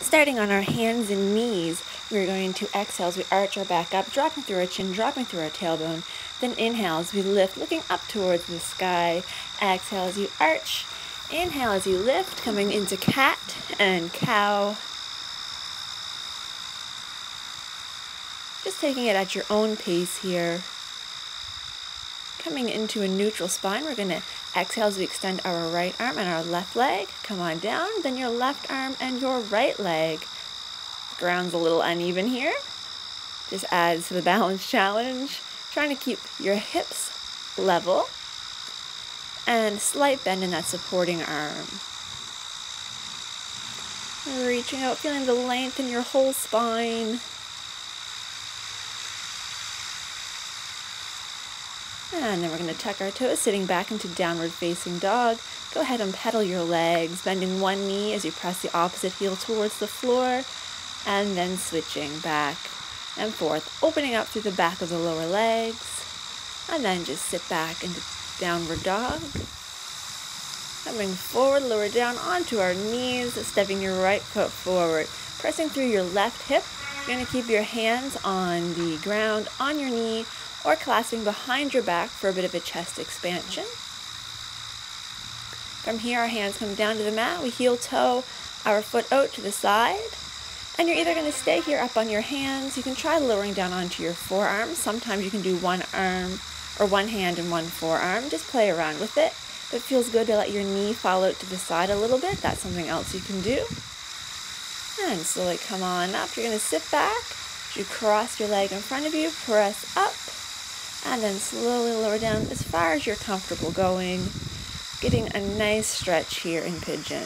Starting on our hands and knees, we're going to exhale as we arch our back up, dropping through our chin, dropping through our tailbone. Then inhale as we lift, looking up towards the sky. Exhale as you arch. Inhale as you lift, coming into cat and cow. Just taking it at your own pace here. Coming into a neutral spine, we're going to exhale as we extend our right arm and our left leg. Come on down, then your left arm and your right leg. The ground's a little uneven here. Just adds to the balance challenge. Trying to keep your hips level and slight bend in that supporting arm. Reaching out, feeling the length in your whole spine. And then we're going to tuck our toes, sitting back into downward facing dog. Go ahead and pedal your legs, bending one knee as you press the opposite heel towards the floor, and then switching back and forth, opening up through the back of the lower legs, and then just sit back into downward dog. Coming forward, lower down onto our knees, stepping your right foot forward, pressing through your left hip. You're going to keep your hands on the ground, on your knee, or clasping behind your back for a bit of a chest expansion. From here, our hands come down to the mat. We heel toe our foot out to the side. And you're either going to stay here up on your hands. You can try lowering down onto your forearms. Sometimes you can do one arm or one hand and one forearm. Just play around with it. If it feels good to let your knee fall out to the side a little bit, that's something else you can do. And slowly come on up. You're going to sit back. As you cross your leg in front of you, press up. And then slowly lower down as far as you're comfortable going. Getting a nice stretch here in pigeon.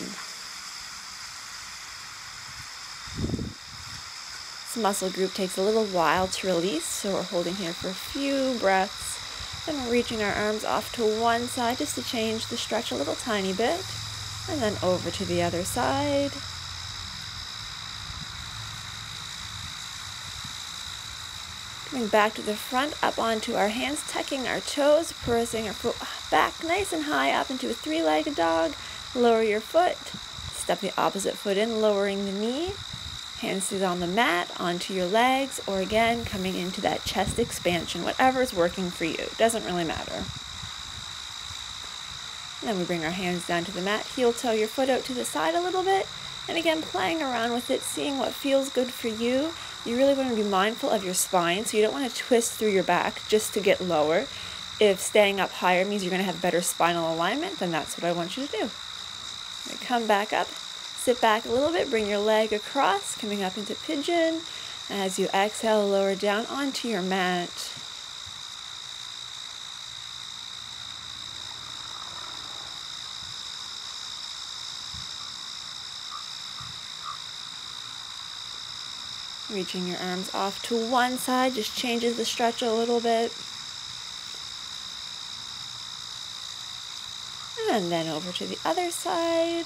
This muscle group takes a little while to release, so we're holding here for a few breaths. Then reaching our arms off to one side just to change the stretch a little tiny bit. And then over to the other side. Coming back to the front, up onto our hands, tucking our toes, pressing our foot back nice and high up into a three-legged dog. Lower your foot, step the opposite foot in, lowering the knee. Hands sit on the mat, onto your legs, or again, coming into that chest expansion, whatever's working for you. Doesn't really matter. And then we bring our hands down to the mat, heel toe your foot out to the side a little bit, and again, playing around with it, seeing what feels good for you. You really want to be mindful of your spine, so you don't want to twist through your back just to get lower. If staying up higher means you're going to have better spinal alignment, then that's what I want you to do. Come back up, sit back a little bit, bring your leg across, coming up into pigeon. As you exhale, lower down onto your mat. Reaching your arms off to one side just changes the stretch a little bit. And then over to the other side.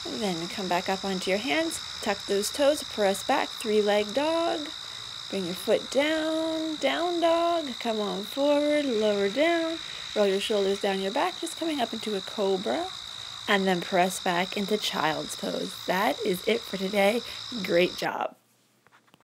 And then come back up onto your hands, tuck those toes, press back, three-leg dog. Bring your foot down, down dog, come on forward, lower down, roll your shoulders down your back, just coming up into a cobra. And then press back into child's pose. That is it for today. Great job.